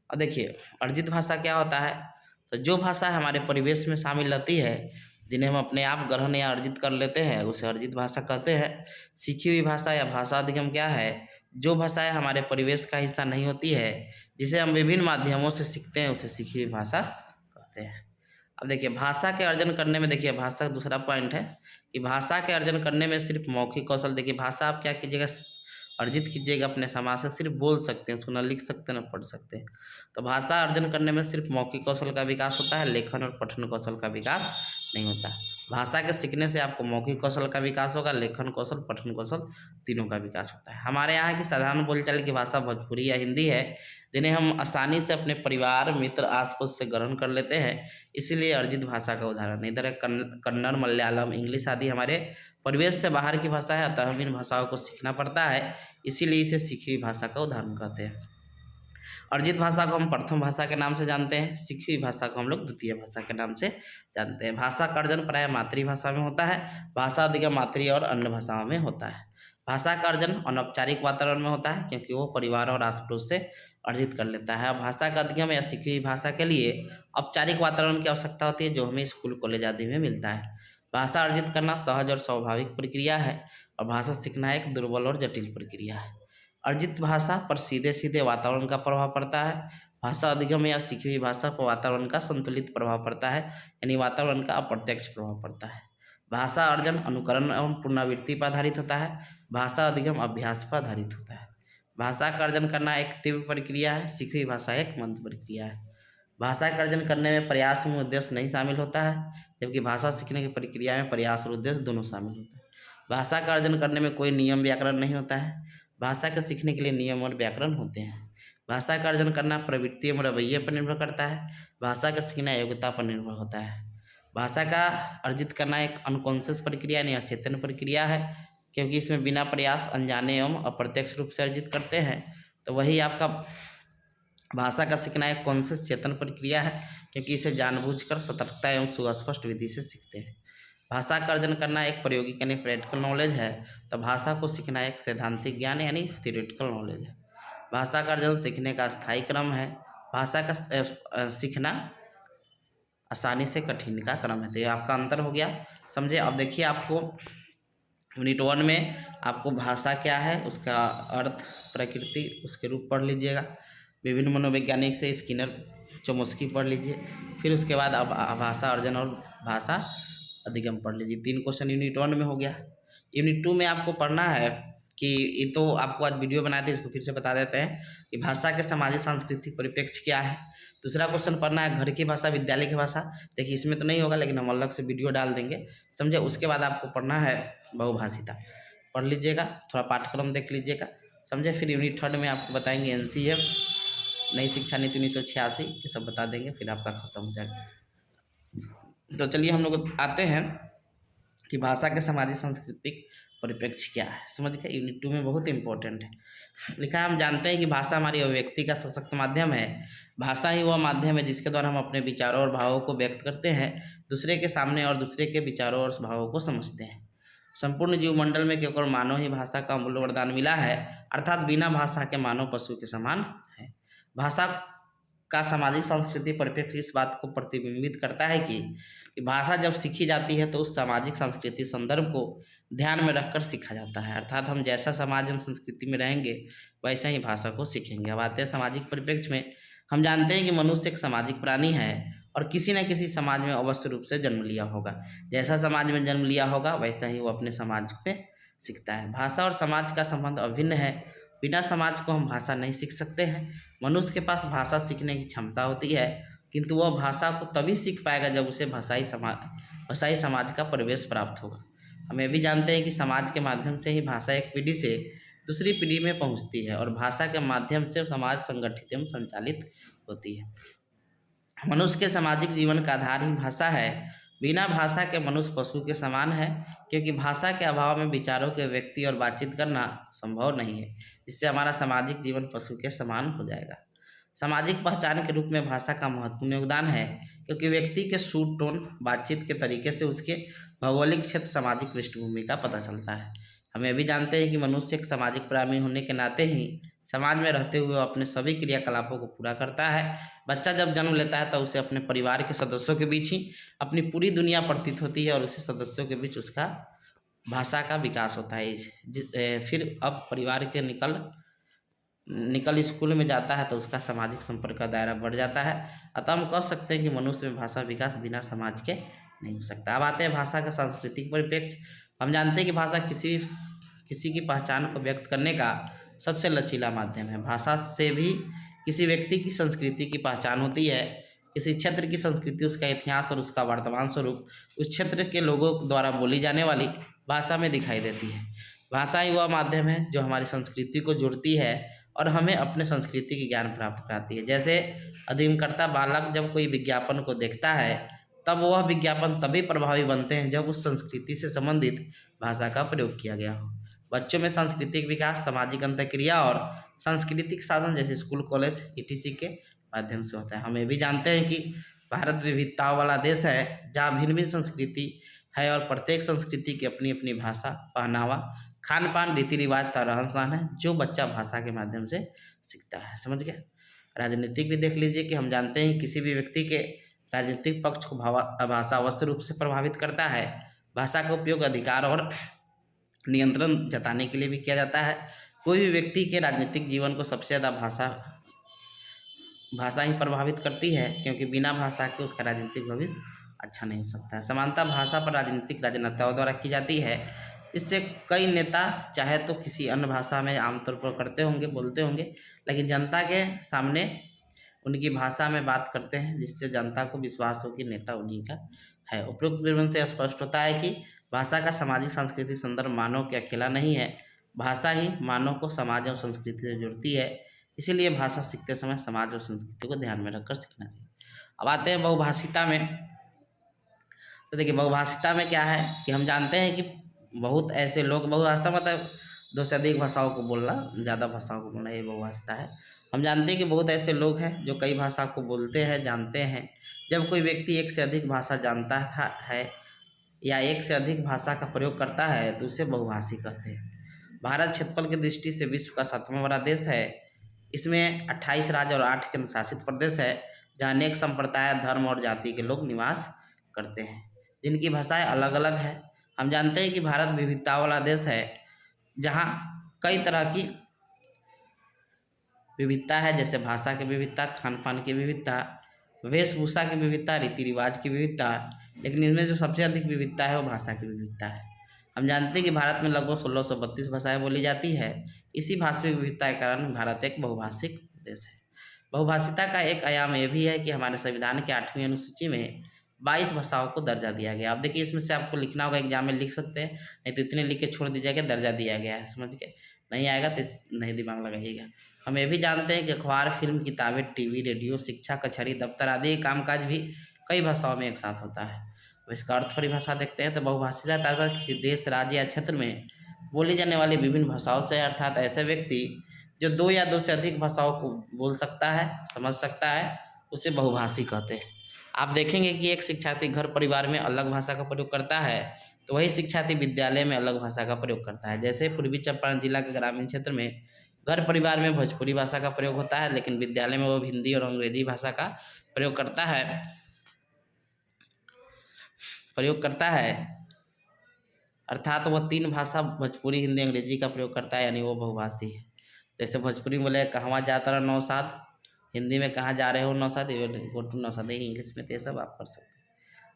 और देखिए, अर्जित भाषा क्या होता है, तो जो भाषा हमारे परिवेश में शामिल रहती है, जिन्हें हम अपने आप ग्रहण या अर्जित कर लेते हैं, उसे अर्जित भाषा कहते हैं। सीखी हुई भाषा या भाषा अधिगम क्या है, जो भाषाएं हमारे परिवेश का हिस्सा नहीं होती है, जिसे हम विभिन्न माध्यमों से सीखते हैं, उसे सीखी हुई भाषा कहते हैं। अब देखिए, भाषा के अर्जन करने में, देखिए भाषा का दूसरा पॉइंट है कि भाषा के अर्जन करने में सिर्फ मौखिक कौशल। देखिए, भाषा आप क्या कीजिएगा, अर्जित कीजिएगा अपने समाज से, सिर्फ बोल सकते हैं उसको, ना लिख सकते ना पढ़ सकते हैं। तो भाषा अर्जन करने में सिर्फ मौखिक कौशल का विकास होता है, लेखन और पठन कौशल का विकास नहीं होता। भाषा के सीखने से आपको मौखिक कौशल का विकास होगा, लेखन कौशल, पठन कौशल, तीनों का विकास होता है। हमारे यहाँ की साधारण बोलचाल की भाषा भोजपुरी या हिंदी है, जिन्हें हम आसानी से अपने परिवार, मित्र, आस पड़ोस से ग्रहण कर लेते हैं, इसीलिए अर्जित भाषा का उदाहरण। इधर है कन्नड़, मलयालम, इंग्लिश आदि हमारे परिवेश से बाहर की भाषा है, अतः हम इन भाषाओं को सीखना पड़ता है, इसीलिए इसे सीखी हुई भाषा का उदाहरण कहते हैं। अर्जित भाषा को हम प्रथम भाषा के नाम से जानते हैं, सीखी हुई भाषा को हम लोग द्वितीय भाषा के नाम से जानते हैं। भाषा का अर्जन प्राय मातृभाषा में होता है, भाषा अधिगम मातृ और अन्य भाषाओं में होता है। भाषा का अर्जन अनौपचारिक वातावरण में होता है, क्योंकि वो परिवार और आस पड़ोस से अर्जित कर लेता है। भाषा का अधिगम या सीखी हुई भाषा के लिए औपचारिक वातावरण की आवश्यकता होती है, जो हमें स्कूल, कॉलेज आदि में मिलता है। भाषा अर्जित करना सहज और स्वाभाविक प्रक्रिया है, और भाषा सीखना एक दुर्बल और जटिल प्रक्रिया है। अर्जित भाषा पर सीधे सीधे वातावरण का प्रभाव पड़ता है, भाषा अधिगम या सीखी हुई भाषा पर वातावरण का संतुलित प्रभाव पड़ता है, यानी वातावरण का अप्रत्यक्ष प्रभाव पड़ता है। भाषा अर्जन अनुकरण एवं पुनरावृत्ति पर आधारित होता है, भाषा अधिगम अभ्यास पर आधारित होता है। भाषा का अर्जन करना एक तीव्र प्रक्रिया है, सीखी हुई भाषा एक मंद प्रक्रिया है। भाषा का अर्जन करने में प्रयास में उद्देश्य नहीं शामिल होता है, जबकि भाषा सीखने की प्रक्रिया में प्रयास और उद्देश्य दोनों शामिल होता है। भाषा का अर्जन करने में कोई नियम व्याकरण नहीं होता है, भाषा के सीखने के लिए नियम और व्याकरण होते हैं। भाषा का अर्जन करना प्रवृत्ति एवं रवैये पर निर्भर करता है, भाषा का सीखना योग्यता पर निर्भर होता है। भाषा का अर्जित करना एक अनकॉन्शियस प्रक्रिया यानी अचेतन प्रक्रिया है, क्योंकि इसमें बिना प्रयास, अनजाने एवं अप्रत्यक्ष रूप से अर्जित करते हैं। तो वही आपका भाषा का सीखना एक कॉन्शियस चेतन प्रक्रिया है, क्योंकि इसे जानबूझकर सतर्कता एवं सुस्पष्ट विधि से सीखते हैं। भाषा का अर्जन करना एक प्रायोगिक यानी प्रैक्टिकल नॉलेज है, तो भाषा को सीखना एक सैद्धांतिक ज्ञान यानी थियोरेटिकल नॉलेज है। भाषा का अर्जन सीखने का स्थायी क्रम है, भाषा का सीखना आसानी से कठिन का क्रम है। तो ये आपका अंतर हो गया, समझे। अब देखिए, आपको यूनिट 1 में आपको भाषा क्या है, उसका अर्थ, प्रकृति, उसके रूप पढ़ लीजिएगा। विभिन्न मनोवैज्ञानिक से स्किनर, चोम्स्की पढ़ लीजिए। फिर उसके बाद अब भाषा अर्जन और भाषा अधिगम पढ़ लीजिए। 3 क्वेश्चन यूनिट 1 में हो गया। यूनिट 2 में आपको पढ़ना है कि ये तो आपको आज वीडियो बनाए थे, इसको फिर से बता देते हैं कि भाषा के सामाजिक सांस्कृतिक परिप्रेक्ष्य क्या है। दूसरा क्वेश्चन पढ़ना है घर की भाषा, विद्यालय की भाषा। देखिए, इसमें तो नहीं होगा, लेकिन हम अलग से वीडियो डाल देंगे, समझे। उसके बाद आपको पढ़ना है बहुभाषिता, पढ़ लीजिएगा, थोड़ा पाठ्यक्रम देख लीजिएगा, समझे। फिर यूनिट 3 में आपको बताएंगे NCF, नई शिक्षा नीति 1986, ये सब बता देंगे, फिर आपका खत्म हो जाएगा। तो चलिए, हम लोग आते हैं कि भाषा के सामाजिक सांस्कृतिक परिप्रेक्ष्य क्या है, समझ गए। यूनिट 2 में बहुत इंपॉर्टेंट है। लिखा है, हम जानते हैं कि भाषा हमारी अभिव्यक्ति का सशक्त माध्यम है। भाषा ही वह माध्यम है जिसके द्वारा हम अपने विचारों और भावों को व्यक्त करते हैं, दूसरे के सामने, और दूसरे के विचारों और भावों को समझते हैं। संपूर्ण जीवमंडल में केवल मानव ही भाषा का अमूल्य वरदान मिला है, अर्थात बिना भाषा के मानव पशु के समान है। भाषा का सामाजिक सांस्कृतिक परिप्रेक्ष्य इस बात को प्रतिबिंबित करता है कि भाषा जब सीखी जाती है तो उस सामाजिक सांस्कृतिक संदर्भ को ध्यान में रखकर सीखा जाता है, अर्थात हम जैसा समाज एवं संस्कृति में रहेंगे वैसा ही भाषा को सीखेंगे। अब आते हैं सामाजिक परिप्रेक्ष्य में। हम जानते हैं कि मनुष्य एक सामाजिक प्राणी है, और किसी न किसी समाज में अवश्य रूप से जन्म लिया होगा। जैसा समाज में जन्म लिया होगा वैसा ही वो अपने समाज में सीखता है। भाषा और समाज का संबंध अभिन्न है। बिना समाज को हम भाषा नहीं सीख सकते हैं। मनुष्य के पास भाषा सीखने की क्षमता होती है, किंतु वह भाषा को तभी सीख पाएगा जब उसे भाषाई समाज का प्रवेश प्राप्त होगा। हम ये भी जानते हैं कि समाज के माध्यम से ही भाषा एक पीढ़ी से दूसरी पीढ़ी में पहुंचती है और भाषा के माध्यम से समाज संगठित एवं संचालित होती है। मनुष्य के सामाजिक जीवन का आधार ही भाषा है। बिना भाषा के मनुष्य पशु के समान है, क्योंकि भाषा के अभाव में विचारों के व्यक्ति और बातचीत करना संभव नहीं है, जिससे हमारा सामाजिक जीवन पशु के समान हो जाएगा। सामाजिक पहचान के रूप में भाषा का महत्वपूर्ण योगदान है, क्योंकि व्यक्ति के सुर, टोन, बातचीत के तरीके से उसके भौगोलिक क्षेत्र, सामाजिक पृष्ठभूमि का पता चलता है। हम ये भी जानते हैं कि मनुष्य एक सामाजिक प्राणी होने के नाते ही समाज में रहते हुए अपने सभी क्रियाकलापों को पूरा करता है। बच्चा जब जन्म लेता है तो उसे अपने परिवार के सदस्यों के बीच ही अपनी पूरी दुनिया प्रतीत होती है और उसी सदस्यों के बीच उसका भाषा का विकास होता है। फिर अब परिवार के निकल स्कूल में जाता है तो उसका सामाजिक संपर्क का दायरा बढ़ जाता है। अतः हम कह सकते हैं कि मनुष्य में भाषा विकास बिना समाज के नहीं हो सकता। अब आते हैं भाषा का सांस्कृतिक परिप्रेक्ष्य। हम जानते हैं कि भाषा किसी की पहचान को व्यक्त करने का सबसे लचीला माध्यम है। भाषा से भी किसी व्यक्ति की संस्कृति की पहचान होती है। किसी क्षेत्र की संस्कृति, उसका इतिहास और उसका वर्तमान स्वरूप उस क्षेत्र के लोगों द्वारा बोली जाने वाली भाषा में दिखाई देती है। भाषा ही वह माध्यम है जो हमारी संस्कृति को जोड़ती है और हमें अपने संस्कृति की ज्ञान प्राप्त कराती है। जैसे अध्ययनकर्ता बालक जब कोई विज्ञापन को देखता है तब वह विज्ञापन तभी प्रभावी बनते हैं जब उस संस्कृति से संबंधित भाषा का प्रयोग किया गया हो। बच्चों में सांस्कृतिक विकास सामाजिक अंतःक्रिया और सांस्कृतिक साधन जैसे स्कूल, कॉलेज etc के माध्यम से होता है। हम ये भी जानते हैं कि भारत विविधताओं वाला देश है, जहाँ भिन्न भिन्न संस्कृति है और प्रत्येक संस्कृति की अपनी अपनी भाषा, पहनावा, खान पान, रीति रिवाज, रहन सहन है, जो बच्चा भाषा के माध्यम से सीखता है। समझ गए। राजनीतिक भी देख लीजिए कि हम जानते हैं किसी भी व्यक्ति के राजनीतिक पक्ष को भाषा अवश्य रूप से प्रभावित करता है। भाषा का उपयोग अधिकार और नियंत्रण जताने के लिए भी किया जाता है। कोई भी व्यक्ति के राजनीतिक जीवन को सबसे ज़्यादा भाषा ही प्रभावित करती है, क्योंकि बिना भाषा के उसका राजनीतिक भविष्य अच्छा नहीं हो सकता है। समानता भाषा पर राजनीतिक राजनेताओं द्वारा की जाती है। इससे कई नेता चाहे तो किसी अन्य भाषा में आमतौर पर करते होंगे, बोलते होंगे, लेकिन जनता के सामने उनकी भाषा में बात करते हैं, जिससे जनता को विश्वास हो कि नेता उन्हीं का है। उपरोक्त विवरण से स्पष्ट होता है कि भाषा का सामाजिक सांस्कृतिक संदर्भ मानव के अकेला नहीं है। भाषा ही मानव को समाज और संस्कृति से जोड़ती है। इसीलिए भाषा सीखते समय समाज और संस्कृति को ध्यान में रखकर सीखना चाहिए। अब आते हैं बहुभाषिता में। तो देखिए बहुभाषिता में क्या है कि हम जानते हैं कि बहुत ऐसे लोग, बहुभाषिता मतलब दो से अधिक भाषाओं को बोलना, ज़्यादा भाषाओं को बोलना, ये बहुभाषिता है। हम जानते हैं कि बहुत ऐसे लोग हैं जो कई भाषा को बोलते हैं, जानते हैं। जब कोई व्यक्ति एक से अधिक भाषा जानता है या एक से अधिक भाषा का प्रयोग करता है तो उसे बहुभाषी कहते हैं। भारत क्षेत्रफल की दृष्टि से विश्व का 7वां बड़ा देश है। इसमें 28 राज्य और 8 केंद्र शासित प्रदेश है, जहाँ अनेक संप्रदाय, धर्म और जाति के लोग निवास करते हैं, जिनकी भाषाएं अलग अलग है। हम जानते हैं कि भारत विविधता वाला देश है, जहाँ कई तरह की विविधता है, जैसे भाषा की विविधता, खान पान की विविधता, वेशभूषा की विविधता, रीति रिवाज की विविधता, लेकिन इनमें जो सबसे अधिक विविधता है वो भाषा की विविधता है। हम जानते हैं कि भारत में लगभग 1632 भाषाएं बोली जाती है। इसी भाषाई विविधता के कारण भारत एक बहुभाषिक देश है। बहुभाषिता का एक आयाम यह भी है कि हमारे संविधान के 8वीं अनुसूची में 22 भाषाओं को दर्जा दिया गया। अब देखिए इसमें से आपको लिखना होगा, एग्जाम में लिख सकते हैं, नहीं तो इतने लिख के छोड़ दीजिएगा दर्जा दिया गया है, समझ के नहीं आएगा तो नहीं दिमाग लगाइएगा। हम ये भी जानते हैं कि अखबार, फिल्म, किताबें, टीवी, रेडियो, शिक्षा, कचहरी, दफ्तर आदि कामकाज भी कई भाषाओं में एक साथ होता है। तो इसका अर्थ परिभाषा देखते हैं तो बहुभाषिता तात्पर्य किसी देश, राज्य या क्षेत्र में बोली जाने वाली विभिन्न भाषाओं से, अर्थात ऐसे व्यक्ति जो 2 या 2 से अधिक भाषाओं को बोल सकता है, समझ सकता है, उसे बहुभाषी कहते हैं। आप देखेंगे कि एक शिक्षार्थी घर परिवार में अलग भाषा का प्रयोग करता है तो वही शिक्षार्थी विद्यालय में अलग भाषा का प्रयोग करता है। जैसे पूर्वी चंपारण जिला के ग्रामीण क्षेत्र में घर परिवार में भोजपुरी भाषा का प्रयोग होता है, लेकिन विद्यालय में वो हिंदी और अंग्रेजी भाषा का प्रयोग करता है, अर्थात वह 3 भाषा भोजपुरी, हिंदी, अंग्रेजी का प्रयोग करता है, यानी वो बहुभाषी है। जैसे भोजपुरी में बोले कहवा जाता रहा 9 साथ, हिंदी में कहाँ जा रहे हो Naushad, go to Naushad, English में तो ये सब आप कर सकते हैं।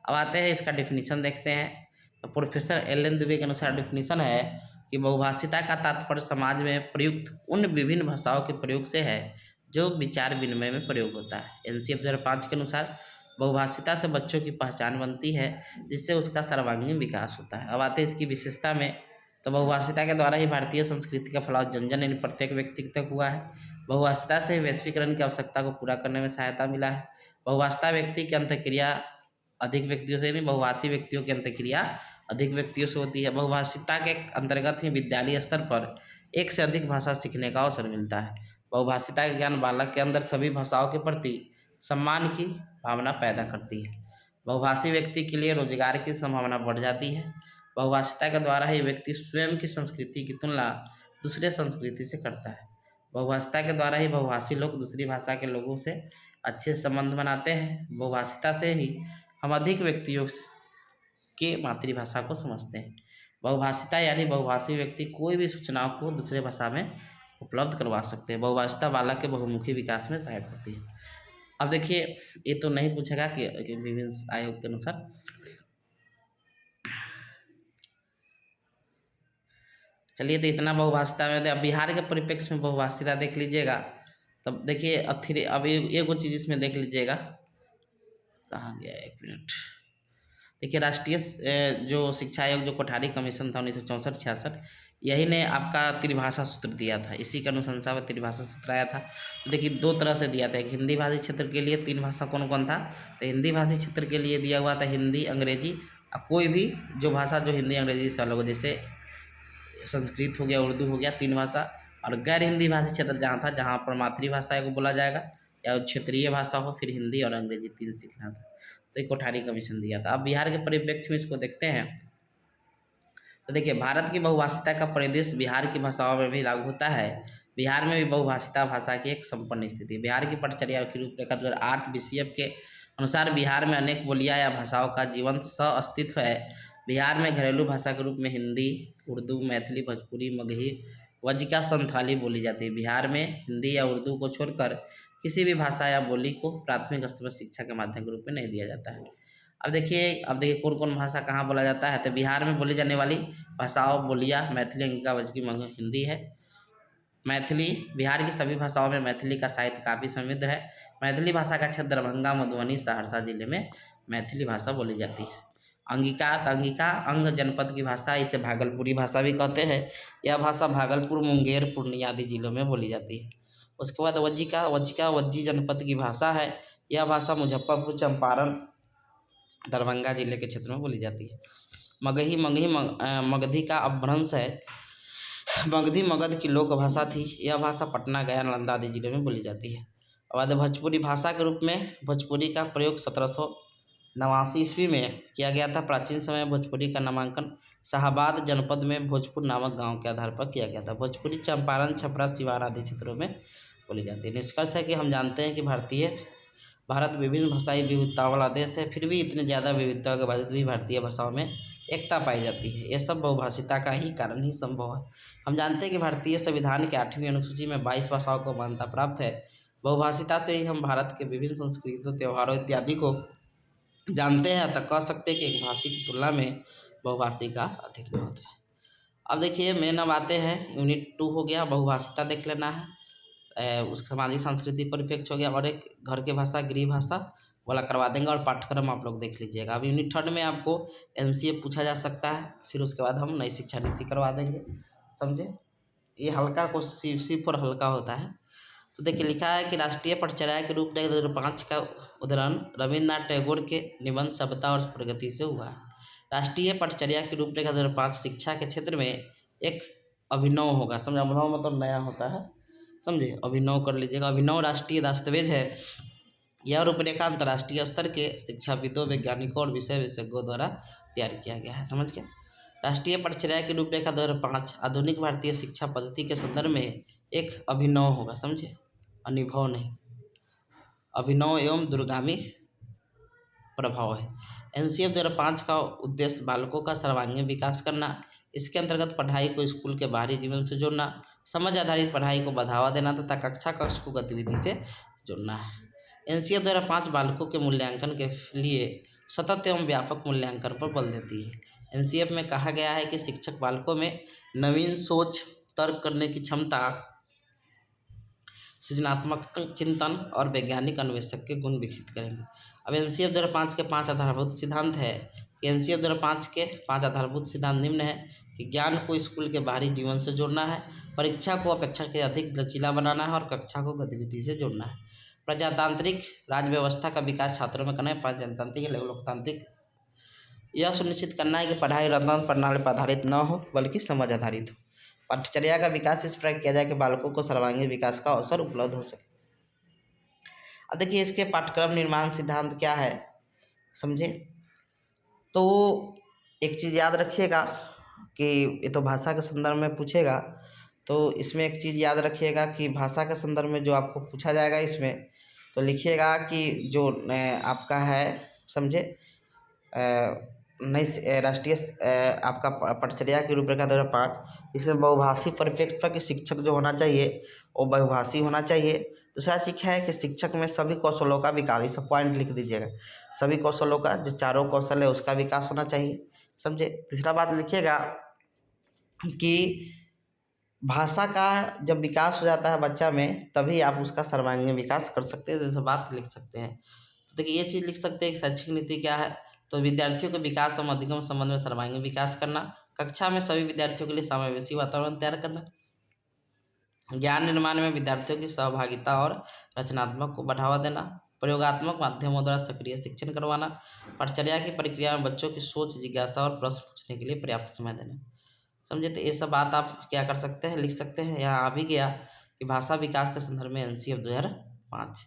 अब आते हैं इसका डिफिनीशन देखते हैं। तो प्रोफेसर एल एन दुबे के अनुसार डिफिनीशन है कि बहुभाषिता का तात्पर्य समाज में प्रयुक्त उन विभिन्न भाषाओं के प्रयोग से है जो विचार विनिमय में प्रयोग होता है। एनसीएफ 2005 के अनुसार बहुभाषिता से बच्चों की पहचान बनती है जिससे उसका सर्वांगीण विकास होता है। अब आते हैं इसकी विशेषता में। तो बहुभाषिता के द्वारा ही भारतीय संस्कृति का फैलाव जन जन यानी प्रत्येक व्यक्ति तक हुआ है। बहुभाषिता से वैश्वीकरण की आवश्यकता को पूरा करने में सहायता मिला है। बहुभाषिता व्यक्ति की अंतःक्रिया अधिक व्यक्तियों से नहीं, बहुभाषी व्यक्तियों की अंतःक्रिया अधिक व्यक्तियों से होती है। बहुभाषिता के अंतर्गत ही विद्यालय स्तर पर एक से अधिक भाषा सीखने का अवसर मिलता है। बहुभाषिता का ज्ञान बालक के अंदर सभी भाषाओं के प्रति सम्मान की भावना पैदा करती है। बहुभाषी व्यक्ति के लिए रोजगार की संभावना बढ़ जाती है। बहुभाषिता के द्वारा ही व्यक्ति स्वयं की संस्कृति की तुलना दूसरे संस्कृति से करता है। बहुभाषिता के द्वारा ही बहुभाषी लोग दूसरी भाषा के लोगों से अच्छे संबंध बनाते हैं। बहुभाषिता से ही हम अधिक व्यक्तियों के मातृभाषा को समझते हैं। बहुभाषिता यानी बहुभाषी व्यक्ति कोई भी सूचनाओं को दूसरे भाषा में उपलब्ध करवा सकते हैं। बहुभाषिता बालक के बहुमुखी विकास में सहायक होती है। अब देखिए, ये तो नहीं पूछेगा कि विभिन्न आयोग के अनुसार। चलिए, तो इतना बहुभाषिता में। अब बिहार के परिप्रेक्ष्य में बहुभाषिता देख लीजिएगा। तब देखिए अब एक चीज़ इसमें देख लीजिएगा, कहाँ गया, एक मिनट। देखिए, राष्ट्रीय जो शिक्षा आयोग, जो कोठारी कमीशन था 1964-66, यही ने आपका त्रिभाषा सूत्र दिया था। इसी के अनुशंसा में त्रिभाषा सूत्र आया था। देखिए, दो तरह से दिया था। एक हिंदी भाषी क्षेत्र के लिए 3 भाषा कौन कौन था, तो हिंदी भाषी क्षेत्र के लिए दिया हुआ था हिंदी, अंग्रेजी, कोई भी जो भाषा जो हिंदी अंग्रेजी से अलग हो, जैसे संस्कृत हो गया, उर्दू हो गया, 3 भाषा। और गैर हिंदी भाषी क्षेत्र जहाँ था, जहाँ पर मातृभाषा को बोला जाएगा या क्षेत्रीय भाषा हो, फिर हिंदी और अंग्रेजी 3 सीखना था। तो एक कोठारी कमीशन दिया था। अब बिहार के परिप्रेक्ष्य में इसको देखते हैं। तो देखिए, भारत की बहुभाषिता का परिदृश्य बिहार की भाषाओं में भी लागू होता है। बिहार में भी बहुभाषिता भाषा की एक संपन्न स्थिति। बिहार की पटचर्या की रूपरेखा 2008 बीसीएफ के अनुसार बिहार में अनेक बोलियां या भाषाओं का जीवंत सह अस्तित्व है। बिहार में घरेलू भाषा के रूप में हिंदी, उर्दू, मैथिली, भोजपुरी, मगही, वज्जिका, संथाली बोली जाती है। बिहार में हिंदी या उर्दू को छोड़कर किसी भी भाषा या बोली को प्राथमिक स्तर पर शिक्षा के माध्यम के रूप में नहीं दिया जाता है। अब देखिए कौन कौन भाषा कहाँ बोला जाता है। तो बिहार में बोली जाने वाली भाषाओं बोलियाँ मैथिली, अंगिका, वज्जिकी, हिंदी है। मैथिली, बिहार की सभी भाषाओं में मैथिली का साहित्य काफ़ी समृद्ध है। मैथिली भाषा का क्षेत्र दरभंगा, मधुबनी, सहरसा जिले में मैथिली भाषा बोली जाती है। अंगिका, तो अंगिका अंग जनपद की भाषा, इसे भागलपुरी भाषा भी कहते हैं। यह भाषा भागलपुर, मुंगेर, पूर्णिया आदि जिलों में बोली जाती है। उसके बाद वज्जिका, वज्जी जनपद की भाषा है। यह भाषा मुजफ्फरपुर, चंपारण, दरभंगा जिले के क्षेत्र में बोली जाती है। मगही, मगधी का अपभ्रंश है। मगधी मगध की लोक भाषा थी। यह भाषा पटना, गया, नालंदा आदि जिलों में बोली जाती है। और भोजपुरी भाषा के रूप में भोजपुरी का प्रयोग 1789 ईस्वी में किया गया था। प्राचीन समय में भोजपुरी का नामांकन शाहाबाद जनपद में भोजपुर नामक गांव के आधार पर किया गया था। भोजपुरी चंपारण, छपरा, सिवान आदि क्षेत्रों में बोली जाती है। निष्कर्ष है कि हम जानते हैं कि भारत विभिन्न भाषाई विविधता वाला देश है, फिर भी इतने ज़्यादा विविधता के बावजूद भी भारतीय भाषाओं में एकता पाई जाती है। यह सब बहुभाषिता का ही कारण ही संभव है। हम जानते हैं कि भारतीय संविधान के 8वीं अनुसूची में 22 भाषाओं को मान्यता प्राप्त है। बहुभाषिता से ही हम भारत के विभिन्न संस्कृतियों, त्योहारों इत्यादि को जानते हैं, तो कह सकते हैं कि एक भाषी की तुलना में बहुभाषी का अधिक महत्व है। अब देखिए, मेन अब आते हैं यूनिट 2 हो गया, बहुभाषिता देख लेना है। उसका सामाजिक सांस्कृतिक परिप्रेक्ष्य हो गया, और एक घर की भाषा, गृह भाषा वाला करवा देंगे, और पाठ्यक्रम आप लोग देख लीजिएगा। अब यूनिट 3 में आपको एनसीएफ पूछा जा सकता है, फिर उसके बाद हम नई शिक्षा नीति करवा देंगे, समझे। ये हल्का को सिर्फ और हल्का होता है। तो देखिए, लिखा है कि राष्ट्रीय पटचर्या के रूप में 2005 का उदाहरण रविन्द्रनाथ टैगोर के निबंध सभ्यता और प्रगति से हुआ है। राष्ट्रीय पटचर्या के रूपरेखा 2005 शिक्षा के क्षेत्र में एक अभिनव होगा। समझे, अभिनव मतलब नया होता है, समझे, अभिनव कर लीजिएगा। अभिनव राष्ट्रीय दस्तावेज है। यह रूपरेखा अंतर्राष्ट्रीय स्तर के शिक्षाविदों, वैज्ञानिकों और विषय विशेषज्ञों द्वारा तैयार किया गया है। समझ गए। राष्ट्रीय पटचर्या की रूपरेखा 2005 आधुनिक भारतीय शिक्षा पद्धति के संदर्भ में एक अभिनव होगा। समझे, अनुभव नहीं, अभिनव एवं दूरगामी प्रभाव है। एनसीएफ 2005 का उद्देश्य बालकों का सर्वांगीण विकास करना, इसके अंतर्गत पढ़ाई को स्कूल के बाहरी जीवन से जोड़ना, समझ आधारित पढ़ाई को बढ़ावा देना तथा कक्षा को गतिविधि से जोड़ना है। एनसीएफ द्वारा 5 बालकों के मूल्यांकन के लिए सतत एवं व्यापक मूल्यांकन पर बल देती है। एनसीएफ में कहा गया है कि शिक्षक बालकों में नवीन सोच, तर्क करने की क्षमता, सृजनात्मक चिंतन और वैज्ञानिक अन्वेषक के गुण विकसित करेंगे। अब एनसीएफ द्वारा 5 के 5 आधारभूत सिद्धांत है कि एनसीएफ द्वारा 5 के 5 आधारभूत सिद्धांत निम्न है कि ज्ञान को स्कूल के बाहरी जीवन से जोड़ना है, परीक्षा को अपेक्षा के अधिक लचीला बनाना है और कक्षा को गतिविधि से जोड़ना है। प्रजातांत्रिक राज्य व्यवस्था का विकास छात्रों में करना है। प्रजातांत्रिक लोकतांत्रिक यह सुनिश्चित करना है कि पढ़ाई रंगमंच प्रणाली पर आधारित न हो बल्कि समझ आधारित हो। पाठ्यचर्या का विकास इस प्रकार किया जाए कि बालकों को सर्वांगीण विकास का अवसर उपलब्ध हो सके। अब देखिए इसके पाठ्यक्रम निर्माण सिद्धांत क्या है, समझे। तो एक चीज़ याद रखिएगा कि ये तो भाषा के संदर्भ में पूछेगा, तो इसमें एक चीज़ याद रखिएगा कि भाषा के संदर्भ में जो आपको पूछा जाएगा इसमें तो लिखिएगा कि जो आपका है, समझे, नई राष्ट्रीय आपका पाठ्यचर्या की रूपरेखा 2005, इसमें बहुभाषी परिप्रेक्ष्य के शिक्षक जो होना चाहिए वो बहुभाषी होना चाहिए। दूसरा सीखा है कि शिक्षक में सभी कौशलों का विकास, इस पॉइंट लिख दीजिएगा, सभी कौशलों का, जो चारों कौशल है उसका विकास होना चाहिए, समझे। तीसरा बात लिखिएगा कि भाषा का जब विकास हो जाता है बच्चा में तभी आप उसका सर्वांगीण विकास कर सकते हैं, जैसे बात लिख सकते हैं। तो देखिए ये चीज़ लिख सकते हैं कि शैक्षिक नीति क्या है, तो विद्यार्थियों के विकास एवं अधिगम संबंध में सर्वांगीण विकास करना, कक्षा में सभी विद्यार्थियों के लिए समावेशी वातावरण तैयार करना, ज्ञान निर्माण में विद्यार्थियों की सहभागिता और रचनात्मक को बढ़ावा देना, प्रयोगात्मक माध्यमों द्वारा सक्रिय शिक्षण करवाना, पाठचर्या की प्रक्रिया में बच्चों की सोच, जिज्ञासा और प्रश्न पूछने के लिए पर्याप्त समय देना, समझे। तो ये सब बात आप क्या कर सकते हैं, लिख सकते हैं। यहाँ आ भी गया कि भाषा विकास के संदर्भ में एनसीएफ 2005।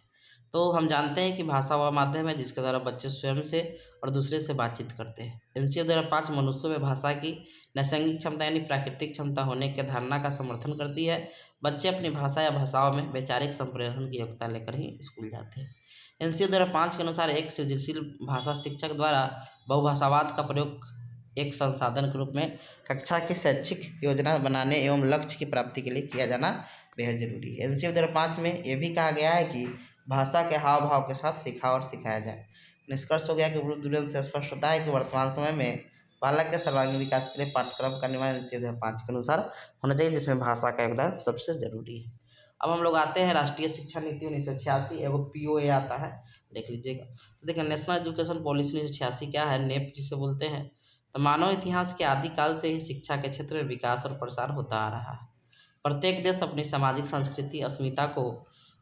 तो हम जानते हैं कि भाषा वह माध्यम है जिसके द्वारा बच्चे स्वयं से और दूसरे से बातचीत करते हैं। एनसीएफ 2005 मनुष्यों में भाषा की नैसर्गिक क्षमता यानी प्राकृतिक क्षमता होने के धारणा का समर्थन करती है। बच्चे अपनी भाषा या भाषाओं में वैचारिक संप्रेषण की योग्यता लेकर ही स्कूल जाते हैं। एनसीएफ 2005 के अनुसार एक सृजनशील भाषा शिक्षक द्वारा बहुभाषावाद का प्रयोग एक संसाधन के रूप में कक्षा की शैक्षिक योजना बनाने एवं लक्ष्य की प्राप्ति के लिए किया जाना बेहद जरूरी है। एनसीएफ 2005 में यह भी कहा गया है कि भाषा के हाव भाव के साथ सीखा और सिखाया जाए। निष्कर्ष हो गया कि उदाहरण से स्पष्ट होता है कि वर्तमान समय में बालक के सर्वांगीण विकास के लिए पाठ्यक्रम का निर्माण एनसीएफ 2005 के अनुसार होना चाहिए, जिसमें भाषा का योगदान सबसे जरूरी है। अब हम लोग आते हैं राष्ट्रीय शिक्षा नीति 1986, एगो पीओए आता है, देख लीजिएगा। तो देखिए नेशनल एजुकेशन पॉलिसी 1986 क्या है, नेप जिसे बोलते हैं। तो मानव इतिहास के आदिकाल से ही शिक्षा के क्षेत्र में विकास और प्रसार होता आ रहा है। प्रत्येक देश अपनी सामाजिक संस्कृति अस्मिता को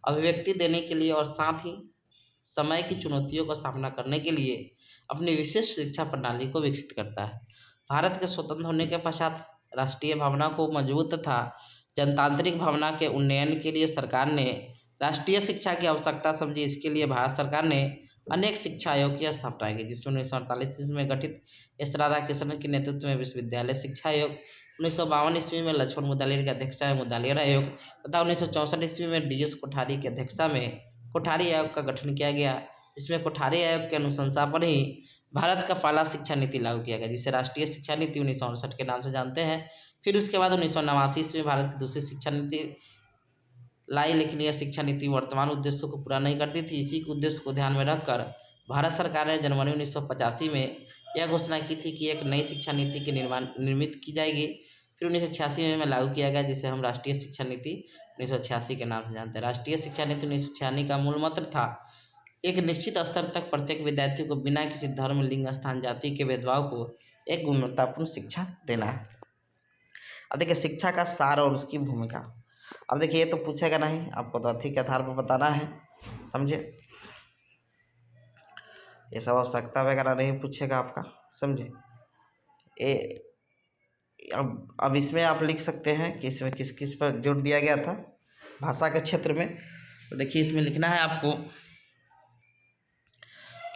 अभिव्यक्ति देने के लिए और साथ ही समय की चुनौतियों का सामना करने के लिए अपनी विशिष्ट शिक्षा प्रणाली को विकसित करता है। भारत के स्वतंत्र होने के पश्चात राष्ट्रीय भावना को मजबूत तथा जनतांत्रिक भावना के उन्नयन के लिए सरकार ने राष्ट्रीय शिक्षा की आवश्यकता समझी। इसके लिए भारत सरकार ने अनेक शिक्षा आयोग की स्थापना की, जिसमें 1948 ईस्वी में गठित एस राधाकृष्णन के नेतृत्व में विश्वविद्यालय शिक्षा आयोग, 1952 ईस्वी में लक्ष्मण मुदालियर की अध्यक्षता में मुदालियर आयोग तथा 1964 ईस्वी में डीएस कोठारी की अध्यक्षता में कोठारी आयोग का गठन किया गया। इसमें कोठारी आयोग के अनुशंसा पर ही भारत का पहला शिक्षा नीति लागू किया गया, जिसे राष्ट्रीय शिक्षा नीति 1968 के नाम से जानते हैं। फिर उसके बाद 1989 ईस्वी में भारत की दूसरी शिक्षा नीति लाई, लेकिन यह शिक्षा नीति वर्तमान उद्देश्यों को पूरा नहीं करती थी। इसी के उद्देश्य को ध्यान में रखकर भारत सरकार ने जनवरी 1985 में यह घोषणा की थी कि एक नई शिक्षा नीति की निर्मित की जाएगी। फिर 1986 में लागू किया गया, जिसे हम राष्ट्रीय शिक्षा नीति 1986 के नाम से जानते हैं। राष्ट्रीय शिक्षा नीति 1996 का मूल मंत्र था एक निश्चित स्तर तक प्रत्येक विद्यार्थी को बिना किसी धर्म, लिंग, स्थान, जाति के भेदभाव को एक गुणवत्तापूर्ण शिक्षा देना है। अब देखिए शिक्षा का सार और उसकी भूमिका। अब देखिए ये तो पूछेगा नहीं, आपको तो अथी के आधार पर बताना है, समझे। ये सब आवश्यकता वगैरह नहीं पूछेगा आपका, समझे। अब इसमें आप लिख सकते हैं कि इसमें किस किस पर जोर दिया गया था भाषा के क्षेत्र में। तो देखिए इसमें लिखना है आपको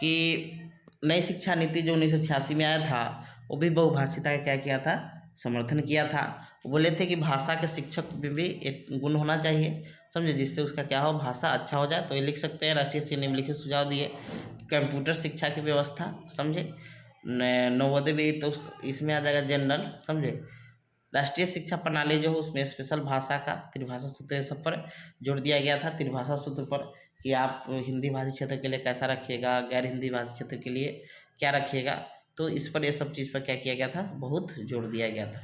कि नई शिक्षा नीति जो 1986 में आया था वो भी बहुभाषिता का क्या किया था, समर्थन किया था। वो बोले थे कि भाषा के शिक्षक में भी एक गुण होना चाहिए, समझे, जिससे उसका क्या हो, भाषा अच्छा हो जाए। तो ये लिख सकते हैं राष्ट्रीय से निम्नलिखित सुझाव दिए। कंप्यूटर शिक्षा की व्यवस्था, समझे। नवोदय भी तो इसमें आ जाएगा, जनरल, समझे। राष्ट्रीय शिक्षा प्रणाली जो है उसमें स्पेशल भाषा का त्रिभाषा सूत्र सब पर जोर दिया गया था, त्रिभाषा सूत्र पर। कि आप हिंदी भाषी क्षेत्र के लिए कैसा रखिएगा, गैर हिंदी भाषी क्षेत्र के लिए क्या रखिएगा। तो इस पर ये सब चीज़ पर क्या किया गया था, बहुत जोर दिया गया था।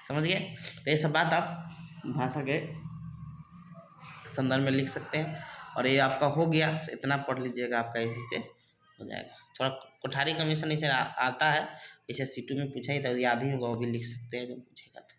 समझ गए। तो ये सब बात आप भाषा के संदर्भ में लिख सकते हैं। और ये आपका हो गया, इतना पढ़ लीजिएगा, आपका इसी से हो जाएगा। थोड़ा कोठारी कमीशन इसे आता है, इसे C2 में पूछा ही था, याद ही होगा, वो भी लिख सकते हैं जब पूछेगा तो।